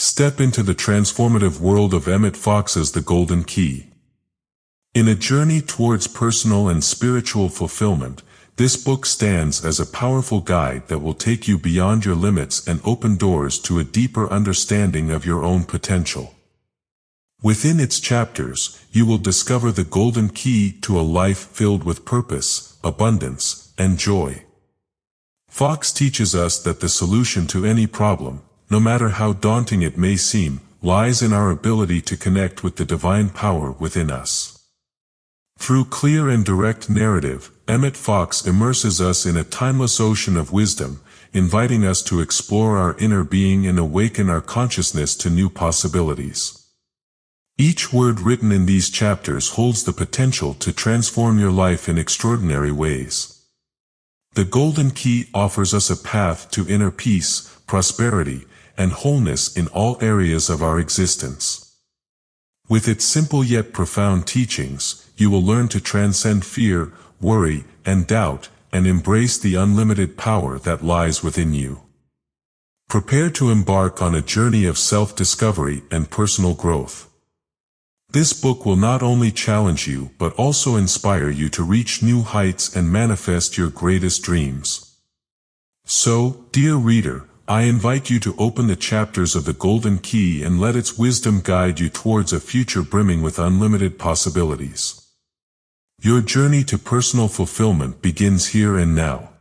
Step into the transformative world of Emmett Fox's The Golden Key. In a journey towards personal and spiritual fulfillment, this book stands as a powerful guide that will take you beyond your limits and open doors to a deeper understanding of your own potential. Within its chapters, you will discover the golden key to a life filled with purpose, abundance, and joy. Fox teaches us that the solution to any problem, no matter how daunting it may seem, lies in our ability to connect with the divine power within us. Through clear and direct narrative, Emmett Fox immerses us in a timeless ocean of wisdom, inviting us to explore our inner being and awaken our consciousness to new possibilities. Each word written in these chapters holds the potential to transform your life in extraordinary ways. The Golden Key offers us a path to inner peace, prosperity, and wholeness in all areas of our existence. With its simple yet profound teachings, you will learn to transcend fear, worry, and doubt, and embrace the unlimited power that lies within you. Prepare to embark on a journey of self-discovery and personal growth. This book will not only challenge you but also inspire you to reach new heights and manifest your greatest dreams. So, dear reader, I invite you to open the chapters of The Golden Key and let its wisdom guide you towards a future brimming with unlimited possibilities. Your journey to personal fulfillment begins here and now.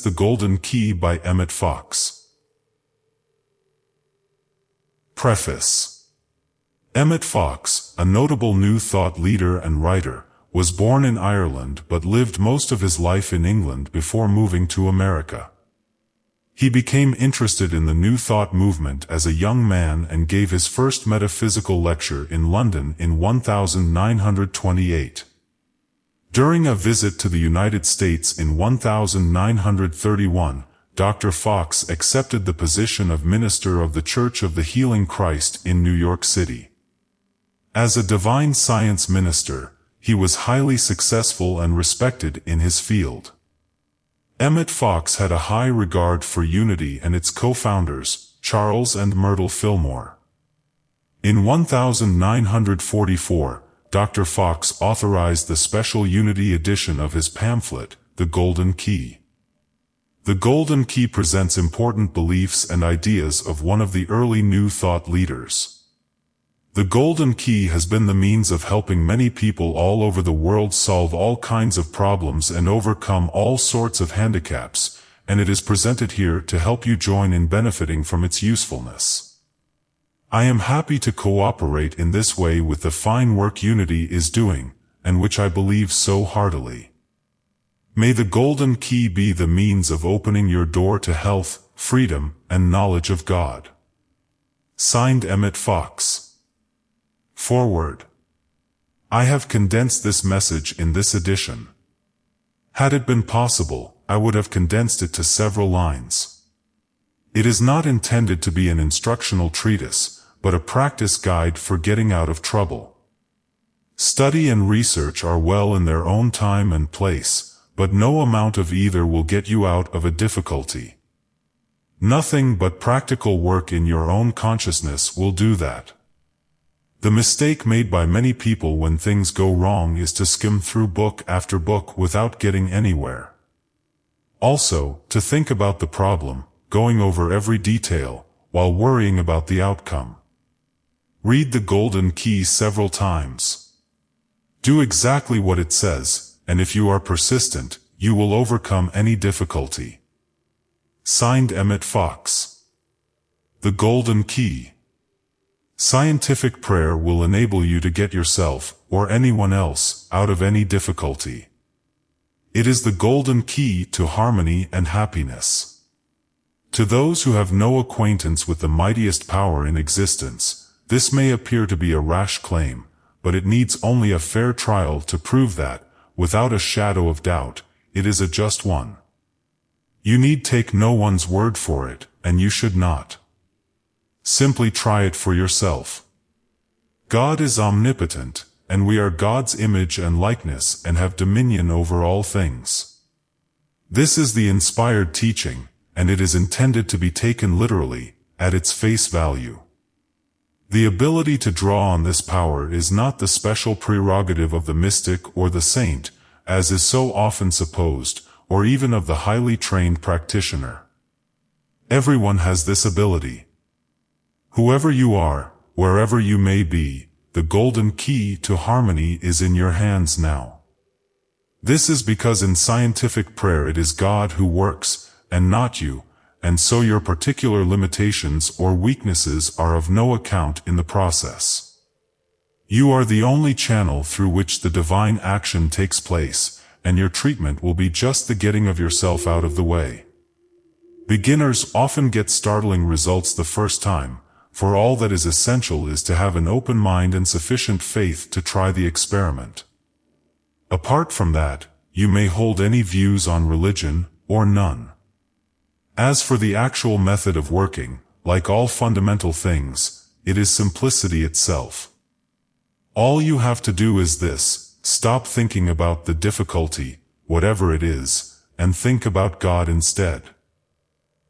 The Golden Key by Emmett Fox. Preface. Emmett Fox, a notable New Thought leader and writer, was born in Ireland but lived most of his life in England before moving to America. He became interested in the New Thought movement as a young man and gave his first metaphysical lecture in London in 1928. During a visit to the United States in 1931, Dr. Fox accepted the position of minister of the Church of the Healing Christ in New York City. As a divine science minister, he was highly successful and respected in his field. Emmett Fox had a high regard for Unity and its co-founders, Charles and Myrtle Fillmore. In 1944, Dr. Fox authorized the special Unity edition of his pamphlet, The Golden Key. The Golden Key presents important beliefs and ideas of one of the early New Thought leaders. The Golden Key has been the means of helping many people all over the world solve all kinds of problems and overcome all sorts of handicaps, and it is presented here to help you join in benefiting from its usefulness. I am happy to cooperate in this way with the fine work Unity is doing, and which I believe so heartily. May the Golden Key be the means of opening your door to health, freedom, and knowledge of God. Signed, Emmett Fox. Foreword. I have condensed this message in this edition. Had it been possible, I would have condensed it to several lines. It is not intended to be an instructional treatise, but a practice guide for getting out of trouble. Study and research are well in their own time and place, but no amount of either will get you out of a difficulty. Nothing but practical work in your own consciousness will do that. The mistake made by many people when things go wrong is to skim through book after book without getting anywhere. Also, to think about the problem, going over every detail, while worrying about the outcome. Read The Golden Key several times. Do exactly what it says, and if you are persistent, you will overcome any difficulty. Signed, Emmett Fox. The Golden Key. Scientific prayer will enable you to get yourself, or anyone else, out of any difficulty. It is the golden key to harmony and happiness. To those who have no acquaintance with the mightiest power in existence, this may appear to be a rash claim, but it needs only a fair trial to prove that, without a shadow of doubt, it is a just one. You need take no one's word for it, and you should not. Simply try it for yourself. God is omnipotent, and we are God's image and likeness and have dominion over all things. This is the inspired teaching, and it is intended to be taken literally, at its face value. The ability to draw on this power is not the special prerogative of the mystic or the saint, as is so often supposed, or even of the highly trained practitioner. Everyone has this ability. Whoever you are, wherever you may be, the golden key to harmony is in your hands now. This is because in scientific prayer it is God who works, and not you, and so your particular limitations or weaknesses are of no account in the process. You are the only channel through which the divine action takes place, and your treatment will be just the getting of yourself out of the way. Beginners often get startling results the first time, for all that is essential is to have an open mind and sufficient faith to try the experiment. Apart from that, you may hold any views on religion, or none. As for the actual method of working, like all fundamental things, it is simplicity itself. All you have to do is this: stop thinking about the difficulty, whatever it is, and think about God instead.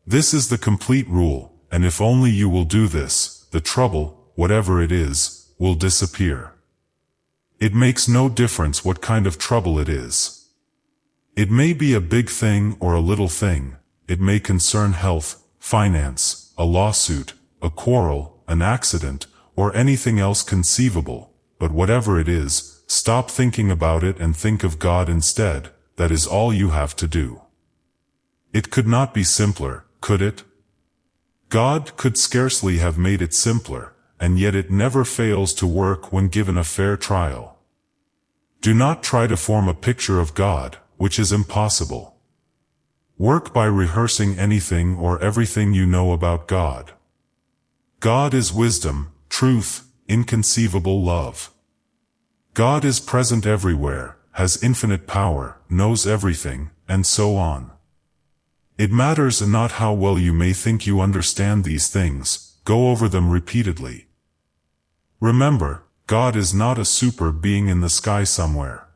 This is the complete rule, and if only you will do this, the trouble, whatever it is, will disappear. It makes no difference what kind of trouble it is. It may be a big thing or a little thing. It may concern health, finance, a lawsuit, a quarrel, an accident, or anything else conceivable, but whatever it is, stop thinking about it and think of God instead. That is all you have to do. It could not be simpler, could it? God could scarcely have made it simpler, and yet it never fails to work when given a fair trial. Do not try to form a picture of God, which is impossible. Work by rehearsing anything or everything you know about God. God is wisdom, truth, inconceivable love. God is present everywhere, has infinite power, knows everything, and so on. It matters not how well you may think you understand these things, go over them repeatedly. Remember, God is not a super being in the sky somewhere.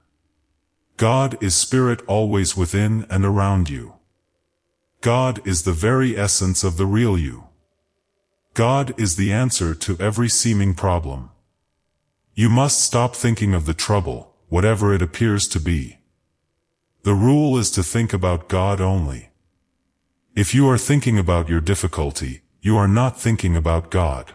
God is spirit always within and around you. God is the very essence of the real you. God is the answer to every seeming problem. You must stop thinking of the trouble, whatever it appears to be. The rule is to think about God only. If you are thinking about your difficulty, you are not thinking about God.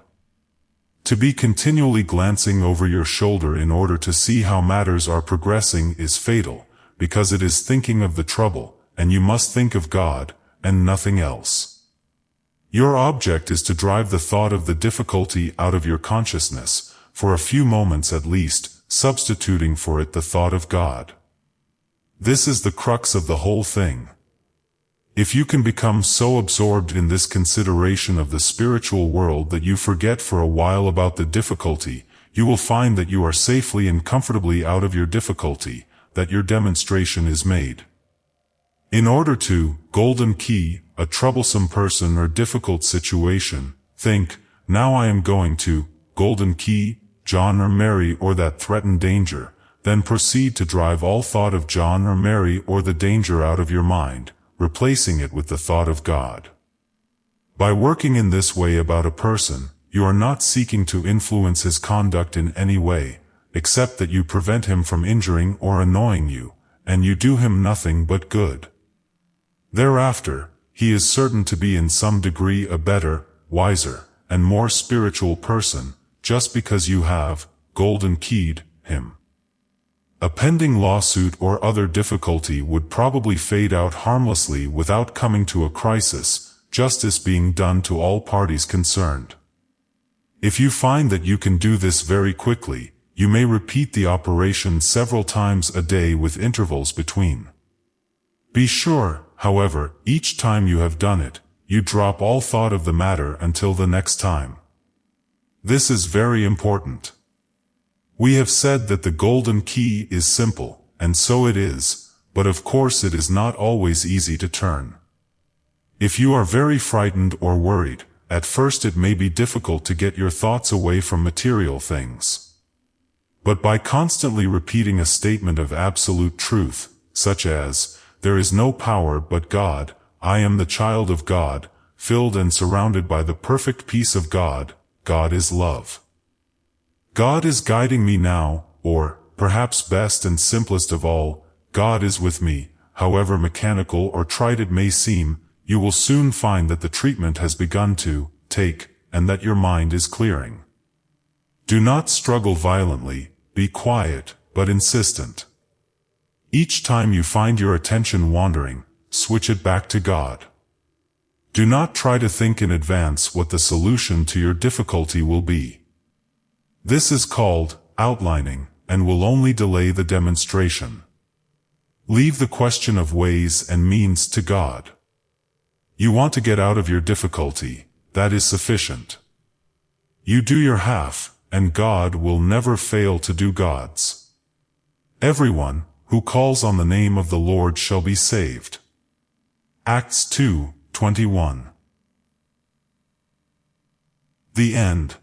To be continually glancing over your shoulder in order to see how matters are progressing is fatal, because it is thinking of the trouble, and you must think of God, and nothing else. Your object is to drive the thought of the difficulty out of your consciousness, for a few moments at least, substituting for it the thought of God. This is the crux of the whole thing. If you can become so absorbed in this consideration of the spiritual world that you forget for a while about the difficulty, you will find that you are safely and comfortably out of your difficulty, that your demonstration is made. In order to, golden key, a troublesome person or difficult situation, think, now I am going to, golden key, John or Mary or that threatened danger, then proceed to drive all thought of John or Mary or the danger out of your mind, replacing it with the thought of God. By working in this way about a person, you are not seeking to influence his conduct in any way, except that you prevent him from injuring or annoying you, and you do him nothing but good. Thereafter, he is certain to be in some degree a better, wiser, and more spiritual person, just because you have, golden keyed, him. A pending lawsuit or other difficulty would probably fade out harmlessly without coming to a crisis, justice being done to all parties concerned. If you find that you can do this very quickly, you may repeat the operation several times a day with intervals between. Be sure, however, each time you have done it, you drop all thought of the matter until the next time. This is very important. We have said that the golden key is simple, and so it is, but of course it is not always easy to turn. If you are very frightened or worried, at first it may be difficult to get your thoughts away from material things. But by constantly repeating a statement of absolute truth, such as, there is no power but God, I am the child of God, filled and surrounded by the perfect peace of God. God is love. God is guiding me now, or, perhaps best and simplest of all, God is with me. However mechanical or trite it may seem, you will soon find that the treatment has begun to take, and that your mind is clearing. Do not struggle violently, be quiet, but insistent. Each time you find your attention wandering, switch it back to God. Do not try to think in advance what the solution to your difficulty will be. This is called outlining, and will only delay the demonstration. Leave the question of ways and means to God. You want to get out of your difficulty, that is sufficient. You do your half, and God will never fail to do God's. Everyone who calls on the name of the Lord shall be saved. Acts 2:21. The end.